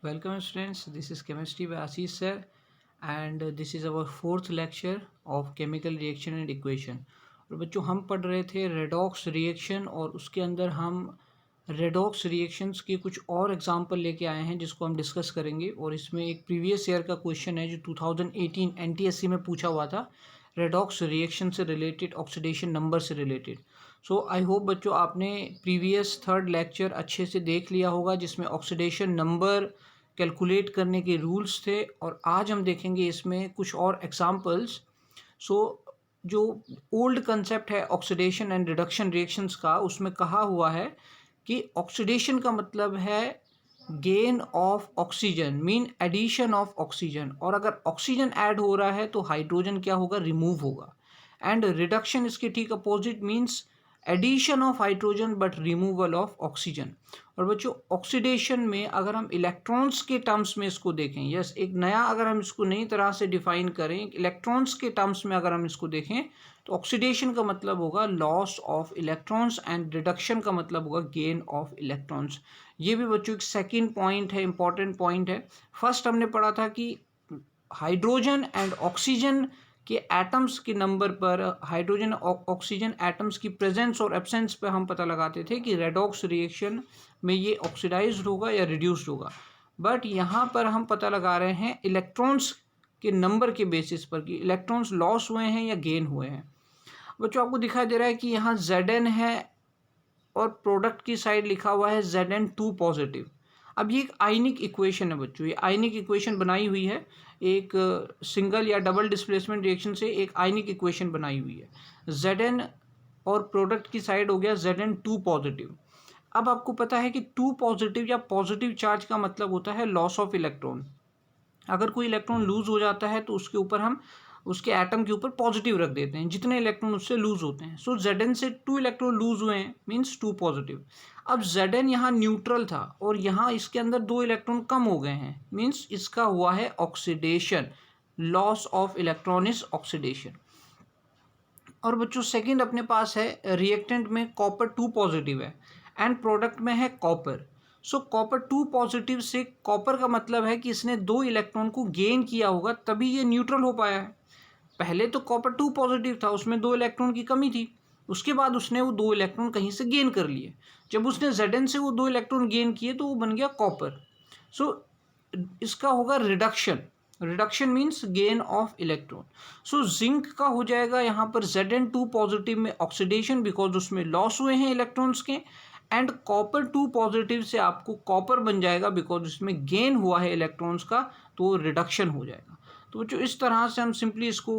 Welcome students, this is chemistry by Ashish sir and this is our fourth lecture of chemical reaction and equation। और बच्चों हम पढ़ रहे थे redox reaction और उसके अंदर हम रेडॉक्स रिएक्शंस के कुछ और एग्जांपल लेके आए हैं जिसको हम डिस्कस करेंगे। और इसमें एक प्रीवियस ईयर का क्वेश्चन है जो 2018 एनटीएससी में पूछा हुआ था, रेडॉक्स रिएक्शन से रिलेटेड, ऑक्सीडेशन नंबर से रिलेटेड। सो आई होप बच्चों आपने प्रीवियस थर्ड लेक्चर अच्छे से देख लिया होगा जिसमें ऑक्सीडेशन नंबर कैलकुलेट करने के रूल्स थे। और आज हम देखेंगे इसमें कुछ और एग्जांपल्स। सो जो ओल्ड कंसेप्ट है ऑक्सीडेशन एंड रिडक्शन रिएक्शंस का, उसमें कहा हुआ है कि ऑक्सीडेशन का मतलब है gain of oxygen, mean addition of oxygen, और अगर ऑक्सीजन ऐड हो रहा है तो हाइड्रोजन क्या होगा, रिमूव होगा। एंड रिडक्शन इसके ठीक opposite, means addition of hydrogen but removal of oxygen. और बच्चों ऑक्सीडेशन में अगर हम इलेक्ट्रॉन्स के टर्म्स में इसको देखें, यस एक नया अगर हम इसको नई तरह से डिफाइन करें इलेक्ट्रॉन्स के टर्म्स में अगर हम इसको देखें तो ऑक्सीडेशन का मतलब होगा loss of electrons and reduction का मतलब होगा गेन ऑफ इलेक्ट्रॉन्स। ये भी बच्चों एक सेकेंड पॉइंट है, इंपॉर्टेंट पॉइंट है। फर्स्ट हमने पढ़ा था कि हाइड्रोजन एंड ऑक्सीजन के एटम्स के नंबर पर, हाइड्रोजन ऑक्सीजन एटम्स की प्रेजेंस और एब्सेंस पर हम पता लगाते थे कि रेडॉक्स रिएक्शन में ये ऑक्सीडाइज्ड होगा या रिड्यूस्ड होगा। बट यहाँ पर हम पता लगा रहे हैं इलेक्ट्रॉन्स के नंबर के बेसिस पर कि इलेक्ट्रॉन्स लॉस हुए हैं या गेन हुए हैं। बच्चों आपको दिखाई दे रहा है कि यहाँ Zn है और प्रोडक्ट की साइड लिखा हुआ है Zn2 पॉजिटिव। अब ये एक आयनिक इक्वेशन है बच्चों, ये आयनिक इक्वेशन बनाई हुई है, एक सिंगल या डबल डिस्प्लेसमेंट रिएक्शन से एक आयनिक इक्वेशन बनाई हुई है। Zn और प्रोडक्ट की साइड हो गया Zn2 पॉजिटिव। अब आपको पता है कि 2 पॉजिटिव या पॉजिटिव चार्ज का मतलब होता है लॉस ऑफ इलेक्ट्रॉन। अगर कोई इलेक्ट्रॉन लूज हो जाता है तो उसके ऊपर हम उसके एटम के ऊपर पॉजिटिव रख देते हैं जितने इलेक्ट्रॉन उससे लूज होते हैं। सो Zn से 2 इलेक्ट्रॉन लूज हुए हैं, मीन्स 2 पॉजिटिव। अब Zn यहाँ न्यूट्रल था और यहाँ इसके अंदर 2 इलेक्ट्रॉन कम हो गए हैं, मीन्स इसका हुआ है oxidation, loss of electron is oxidation. और बच्चों सेकंड अपने पास है रिएक्टेंट में कॉपर 2 पॉजिटिव है एंड प्रोडक्ट में है कॉपर। सो कॉपर 2 पॉजिटिव से कॉपर का मतलब है कि इसने 2 इलेक्ट्रॉन को गेन किया होगा तभी ये न्यूट्रल हो पाया है। पहले तो कॉपर 2 पॉजिटिव था, उसमें 2 इलेक्ट्रॉन की कमी थी, उसके बाद उसने वो 2 इलेक्ट्रॉन कहीं से गेन कर लिए। जब उसने Zn से वो 2 इलेक्ट्रॉन गेन किए तो वो बन गया कॉपर। सो इसका होगा reduction, reduction means gain of electron. So zinc का हो जाएगा यहाँ पर Zn2 पॉजिटिव में ऑक्सीडेशन बिकॉज उसमें लॉस हुए हैं इलेक्ट्रॉन्स के, एंड कॉपर 2 पॉजिटिव से आपको कॉपर बन जाएगा बिकॉज उसमें गेन हुआ है इलेक्ट्रॉन्स का, तो रिडक्शन हो जाएगा। तो जो इस तरह से हम सिंपली इसको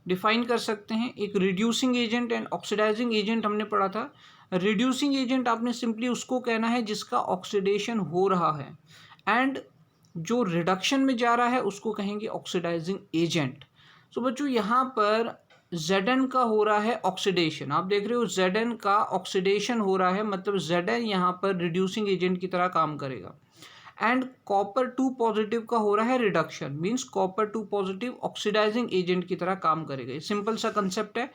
डिफाइन कर सकते हैं। एक reducing agent and oxidising agent हमने पढ़ा था। रिड्यूसिंग एजेंट आपने सिंपली उसको कहना है जिसका ऑक्सीडेशन हो रहा है, एंड जो रिडक्शन में जा रहा है उसको कहेंगे ऑक्सीडाइजिंग एजेंट। सो बच्चों यहाँ पर Zn का हो रहा है ऑक्सीडेशन, आप देख रहे हो Zn का ऑक्सीडेशन हो रहा है, मतलब Zn यहाँ पर रिड्यूसिंग एजेंट की तरह काम करेगा। एंड कॉपर 2 पॉजिटिव का हो रहा है reduction, means copper 2 positive oxidising agent की तरह काम करेगा। ये सिंपल सा कंसेप्ट है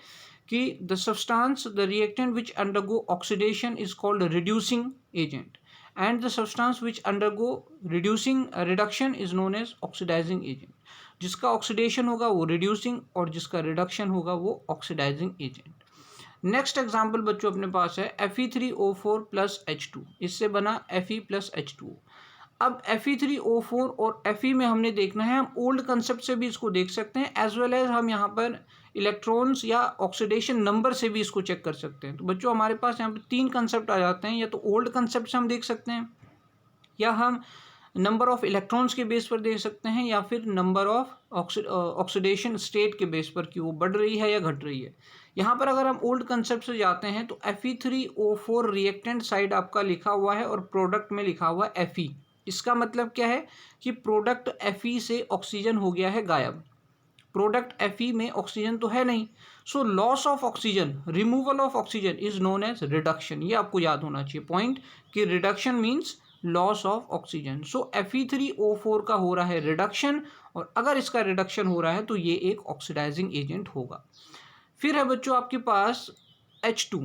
कि the substance the reactant which undergo oxidation is called reducing agent and the substance which undergo reducing reduction is known as oxidising agent. जिसका oxidation होगा वो रिड्यूसिंग और जिसका रिडक्शन होगा वो ऑक्सीडाइजिंग एजेंट। नेक्स्ट एग्जाम्पल बच्चों अपने पास है Fe3O4 प्लस H2, इससे बना Fe प्लस H2O। अब Fe3O4 और Fe में हमने देखना है, हम ओल्ड कंसेप्ट से भी इसको देख सकते हैं एज वेल एज हम यहाँ पर इलेक्ट्रॉन्स या ऑक्सीडेशन नंबर से भी इसको चेक कर सकते हैं। तो बच्चों हमारे पास यहाँ पर 3 कंसेप्ट आ जाते हैं, या तो ओल्ड कंसेप्ट से हम देख सकते हैं, या हम नंबर ऑफ इलेक्ट्रॉन्स के बेस पर देख सकते हैं, या फिर नंबर ऑफ ऑक्सीडेशन स्टेट के बेस पर कि वो बढ़ रही है या घट रही है। यहाँ पर अगर हम ओल्ड कंसेप्ट से जाते हैं तो Fe3O4 रिएक्टेंट साइड आपका लिखा हुआ है और प्रोडक्ट में लिखा हुआ है Fe। इसका मतलब क्या है कि प्रोडक्ट Fe से ऑक्सीजन हो गया है गायब, प्रोडक्ट Fe में ऑक्सीजन तो है नहीं। So loss of oxygen, removal of oxygen is known as reduction. ये आपको याद होना चाहिए पॉइंट कि reduction means loss of oxygen. So Fe3O4 का हो रहा है रिडक्शन, और अगर इसका रिडक्शन हो रहा है तो ये एक ऑक्सीडाइजिंग एजेंट होगा। फिर है बच्चों आपके पास H2,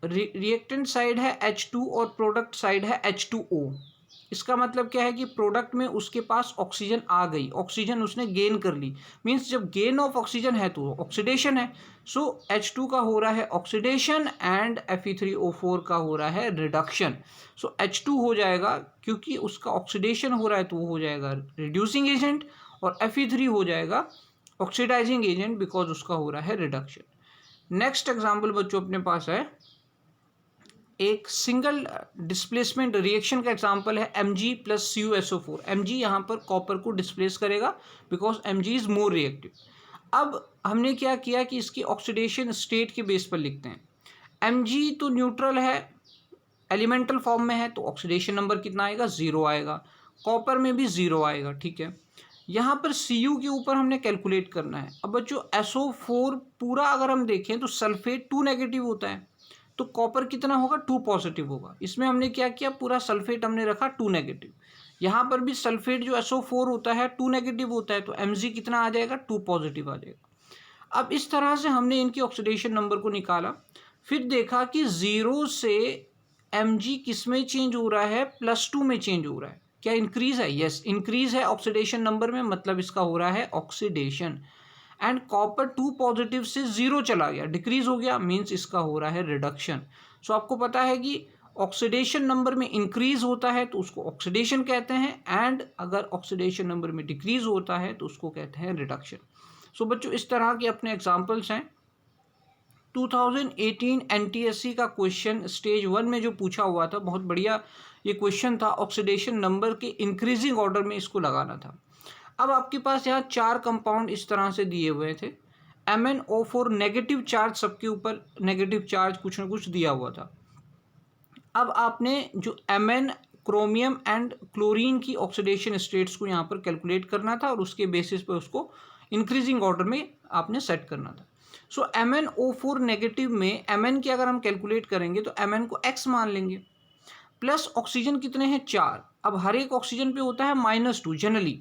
रिएक्टेंट साइड है H2 और प्रोडक्ट साइड है H2O। इसका मतलब क्या है कि प्रोडक्ट में उसके पास ऑक्सीजन आ गई, ऑक्सीजन उसने गेन कर ली। मीन्स जब गेन ऑफ ऑक्सीजन है तो ऑक्सीडेशन है। सो H2 का हो रहा है ऑक्सीडेशन एंड Fe3O4 का हो रहा है रिडक्शन। सो H2 हो जाएगा, क्योंकि उसका ऑक्सीडेशन हो रहा है तो वो हो जाएगा रिड्यूसिंग एजेंट, और Fe3 हो जाएगा ऑक्सीडाइजिंग एजेंट बिकॉज उसका हो रहा है रिडक्शन। नेक्स्ट एग्जाम्पल बच्चों अपने पास है एक सिंगल डिस्प्लेसमेंट रिएक्शन का एग्जांपल है Mg प्लस CuSO4। Mg यहाँ पर कॉपर को डिस्प्लेस करेगा because Mg is more reactive. अब हमने क्या किया कि इसकी ऑक्सीडेशन स्टेट के बेस पर लिखते हैं। Mg तो न्यूट्रल है, एलिमेंटल फॉर्म में है, तो ऑक्सीडेशन नंबर कितना आएगा, 0 आएगा। कॉपर में भी 0 आएगा, ठीक है। यहाँ पर Cu के ऊपर हमने कैलकुलेट करना है। अब बच्चों SO4 पूरा अगर हम देखें तो सल्फेट 2 नेगेटिव होता है, तो कॉपर कितना होगा, 2 पॉजिटिव होगा। इसमें हमने क्या किया, पूरा सल्फेट हमने रखा 2 नेगेटिव। यहाँ पर भी सल्फेट जो SO4 होता है 2 नेगेटिव होता है, तो Mg कितना आ जाएगा, 2 पॉजिटिव आ जाएगा। अब इस तरह से हमने इनकी ऑक्सीडेशन नंबर को निकाला, फिर देखा कि 0 से Mg किस में चेंज हो रहा है, +2 में चेंज हो रहा है। क्या इंक्रीज है, यस इंक्रीज है ऑक्सीडेशन नंबर में, मतलब इसका हो रहा है ऑक्सीडेशन। एंड कॉपर 2 पॉजिटिव से 0 चला गया, डिक्रीज हो गया, मीन्स इसका हो रहा है रिडक्शन। सो आपको पता है कि ऑक्सीडेशन नंबर में इंक्रीज होता है तो उसको ऑक्सीडेशन कहते हैं, एंड अगर ऑक्सीडेशन नंबर में डिक्रीज होता है तो उसको कहते हैं रिडक्शन। सो बच्चों इस तरह के अपने एग्जाम्पल्स हैं। 2018 NTSC का क्वेश्चन स्टेज 1 में जो पूछा हुआ था, बहुत बढ़िया ये क्वेश्चन था, ऑक्सीडेशन नंबर के इंक्रीजिंग ऑर्डर में इसको लगाना था। अब आपके पास यहाँ 4 कंपाउंड इस तरह से दिए हुए थे। MnO4 नेगेटिव चार्ज, सबके ऊपर नेगेटिव चार्ज कुछ ना कुछ दिया हुआ था। अब आपने जो Mn, क्रोमियम एंड क्लोरीन की ऑक्सीडेशन स्टेट्स को यहाँ पर कैलकुलेट करना था, और उसके बेसिस पर उसको इंक्रीजिंग ऑर्डर में आपने सेट करना था। सो MnO4 नेगेटिव में Mn की अगर हम कैलकुलेट करेंगे तो Mn को X मान लेंगे, प्लस ऑक्सीजन कितने हैं, 4। अब हर एक ऑक्सीजन पे होता है -2 जनरली,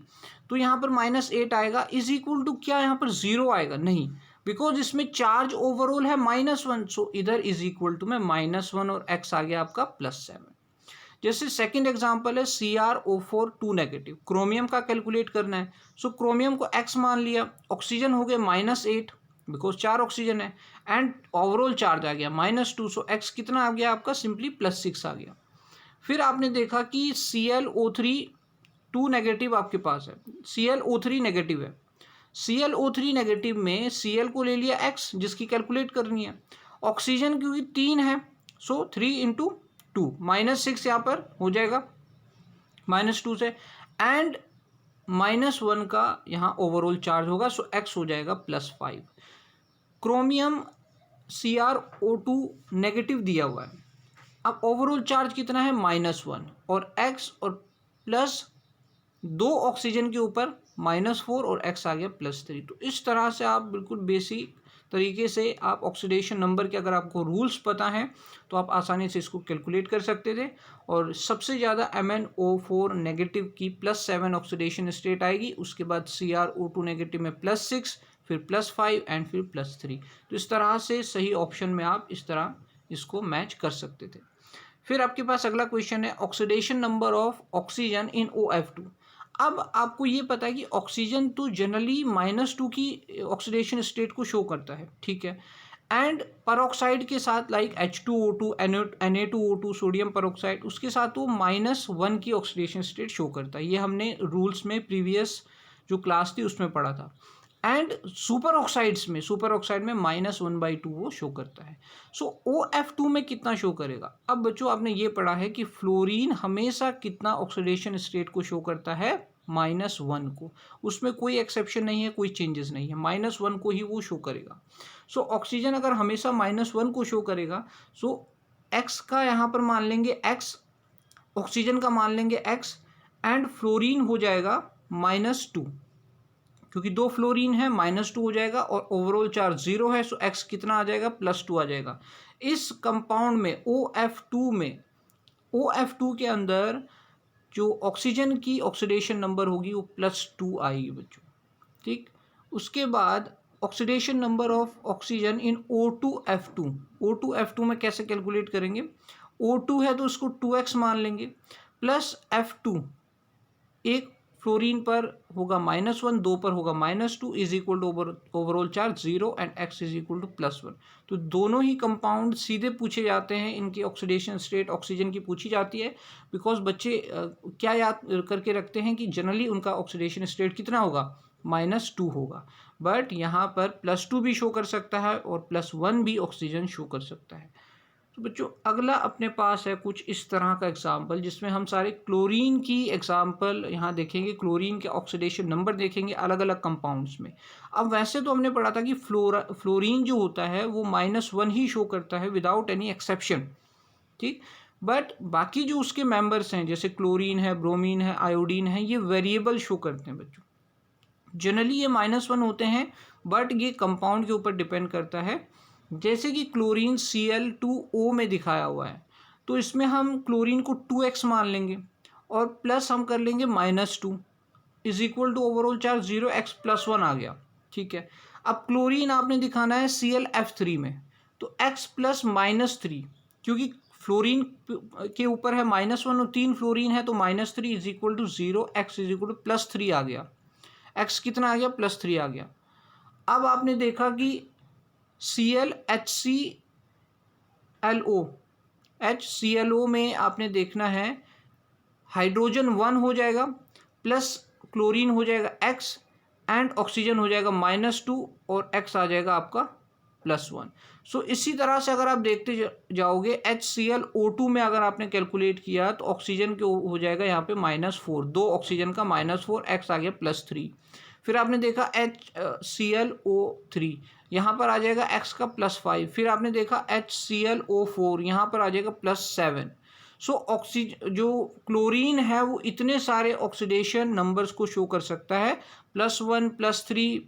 तो यहाँ पर -8 आएगा, इज इक्वल टू क्या यहाँ पर 0 आएगा, नहीं, बिकॉज इसमें चार्ज ओवरऑल है -1। सो इधर इज इक्वल टू में -1 और X आ गया आपका +7। जैसे सेकंड एग्जांपल है CrO4 2 नेगेटिव, क्रोमियम का कैलकुलेट करना है। सो क्रोमियम को X मान लिया, ऑक्सीजन हो गए -8 बिकॉज 4 ऑक्सीजन है, एंड ओवरऑल चार्ज आ गया -2। सो X कितना आ गया आपका, सिंपली +6 आ गया। फिर आपने देखा कि ClO3 2 नेगेटिव आपके पास है, ClO3 नेगेटिव है। ClO3 नेगेटिव में Cl को ले लिया X, जिसकी कैलकुलेट करनी है। ऑक्सीजन क्योंकि 3 है, सो 3 × 2 -6 यहाँ पर हो जाएगा -2 से, एंड -1 का यहाँ ओवरऑल चार्ज होगा, सो X हो जाएगा +5। क्रोमियम CrO2 नेगेटिव दिया हुआ है, अब ओवरऑल चार्ज कितना है, -1, और X और प्लस 2 ऑक्सीजन के ऊपर -4 और X आ गया +3। तो इस तरह से आप बिल्कुल बेसिक तरीके से आप ऑक्सीडेशन नंबर के अगर आपको रूल्स पता हैं तो आप आसानी से इसको कैलकुलेट कर सकते थे। और सबसे ज़्यादा MnO4 नेगेटिव की +7 ऑक्सीडेशन स्टेट आएगी, उसके बाद CrO2 नेगेटिव में +6, फिर +5 एंड फिर +3। तो इस तरह से सही ऑप्शन में आप इस तरह इसको मैच कर सकते थे। फिर आपके पास अगला क्वेश्चन है oxidation number of oxygen in OF2। अब आपको ये पता है कि ऑक्सीजन तो जनरली -2 की ऑक्सीडेशन स्टेट को शो करता है, ठीक है, एंड परऑक्साइड के साथ like H2O2, Na2O2, sodium peroxide, उसके साथ वो -1 की ऑक्सीडेशन स्टेट शो करता है। ये हमने रूल्स में प्रीवियस जो क्लास थी उसमें पढ़ा था। एंड सुपर ऑक्साइड में -1/2 वो शो करता है। सो OF2 में कितना शो करेगा। अब बच्चों आपने ये पढ़ा है कि फ्लोरीन हमेशा कितना ऑक्सीडेशन स्टेट को शो करता है, -1 को, उसमें कोई एक्सेप्शन नहीं है, कोई चेंजेस नहीं है, -1 को ही वो शो करेगा। सो ऑक्सीजन अगर हमेशा -1 को शो करेगा, सो X का यहाँ पर मान लेंगे X, ऑक्सीजन का मान लेंगे X, एंड फ्लोरीन हो जाएगा -2, क्योंकि 2 फ्लोरीन है, -2 हो जाएगा, और ओवरऑल चार्ज 0 है, सो X कितना आ जाएगा, +2 आ जाएगा। इस कंपाउंड में OF2 के अंदर जो ऑक्सीजन की ऑक्सीडेशन नंबर होगी वो +2 आएगी बच्चों, ठीक। उसके बाद oxidation number of oxygen in O2F2 में कैसे कैलकुलेट करेंगे, O2 है तो उसको 2X मान लेंगे, प्लस F2 एक फ्लोरीन पर होगा -1, 2 पर होगा -2 is equal to overall charge 0 and x is equal to +1। तो दोनों ही कंपाउंड सीधे पूछे जाते हैं, इनकी ऑक्सीडेशन स्टेट ऑक्सीजन की पूछी जाती है, बिकॉज बच्चे क्या याद करके रखते हैं कि जनरली उनका ऑक्सीडेशन स्टेट कितना होगा, -2 होगा, बट यहाँ पर +2 भी शो कर सकता है और +1 भी ऑक्सीजन शो कर सकता है। तो बच्चों अगला अपने पास है कुछ इस तरह का एग्जाम्पल, जिसमें हम सारे क्लोरीन की एग्जाम्पल यहाँ देखेंगे, क्लोरीन के ऑक्सीडेशन नंबर देखेंगे अलग अलग कंपाउंड्स में। अब वैसे तो हमने पढ़ा था कि फ्लोरीन जो होता है वो -1 ही शो करता है विदाउट एनी एक्सेप्शन, ठीक, बट बाकी जो उसके मेंबर्स हैं जैसे क्लोरीन है, ब्रोमीन है, आयोडीन है, ये वेरिएबल शो करते हैं बच्चों। जनरली ये -1 होते हैं, बट ये कंपाउंड के ऊपर डिपेंड करता है। जैसे कि क्लोरीन Cl2O में दिखाया हुआ है, तो इसमें हम क्लोरीन को 2x मान लेंगे और प्लस हम कर लेंगे -2 is equal to overall charge 0, x +1 आ गया, ठीक है। अब क्लोरीन आपने दिखाना है ClF3 में, तो x प्लस -3, क्योंकि फ्लोरीन के ऊपर है -1 और 3 फ्लोरीन है, तो -3 is equal to 0, x is equal to +3 आ गया, x कितना आ गया, +3 आ गया। अब आपने देखा कि HClO में आपने देखना है हाइड्रोजन 1 हो जाएगा, प्लस क्लोरीन हो जाएगा x एंड ऑक्सीजन हो जाएगा -2 और x आ जाएगा आपका +1। सो इसी तरह से अगर आप देखते जाओगे HClO2 में अगर आपने कैलकुलेट किया तो ऑक्सीजन के हो जाएगा यहाँ पे -4, 2 ऑक्सीजन का -4, x आ गया +3। फिर आपने देखा HClO3 यहाँ पर आ जाएगा x का +5, फिर आपने देखा HClO4 यहाँ पर आ जाएगा +7। सो जो क्लोरीन है वो इतने सारे ऑक्सीडेशन नंबर्स को शो कर सकता है, +1, +3,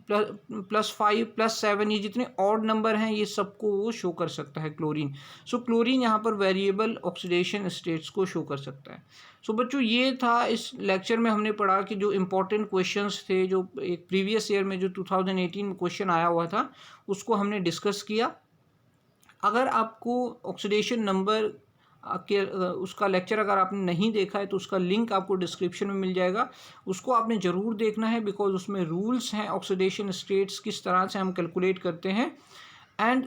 +5, +7, ये जितने ऑड नंबर हैं ये सबको वो शो कर सकता है क्लोरीन। सो क्लोरीन यहाँ पर वेरिएबल ऑक्सीडेशन स्टेट्स को शो कर सकता है। सो बच्चों ये था, इस लेक्चर में हमने पढ़ा कि जो इम्पोर्टेंट क्वेश्चंस थे, जो एक प्रीवियस ईयर में जो 2018 में क्वेश्चन आया हुआ था उसको हमने डिस्कस किया। अगर आपको ऑक्सीडेशन नंबर के उसका लेक्चर अगर आपने नहीं देखा है तो उसका लिंक आपको डिस्क्रिप्शन में मिल जाएगा, उसको आपने ज़रूर देखना है, बिकॉज उसमें रूल्स हैं ऑक्सीडेशन स्टेट्स किस तरह से हम कैलकुलेट करते हैं, एंड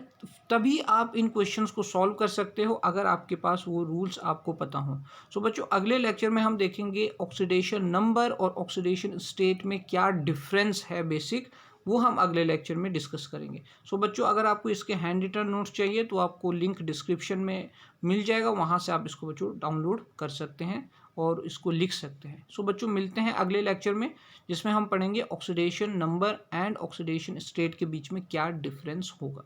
तभी आप इन क्वेश्चंस को सॉल्व कर सकते हो अगर आपके पास वो रूल्स आपको पता हो। सो बच्चों अगले लेक्चर में हम देखेंगे ऑक्सीडेशन नंबर और ऑक्सीडेशन स्टेट में क्या डिफरेंस है बेसिक, वो हम अगले लेक्चर में डिस्कस करेंगे। सो बच्चों अगर आपको इसके हैंड रिटन नोट्स चाहिए तो आपको लिंक डिस्क्रिप्शन में मिल जाएगा, वहाँ से आप इसको बच्चों डाउनलोड कर सकते हैं और इसको लिख सकते हैं। सो बच्चों मिलते हैं अगले लेक्चर में, जिसमें हम पढ़ेंगे oxidation number and oxidation state के बीच में क्या डिफरेंस होगा।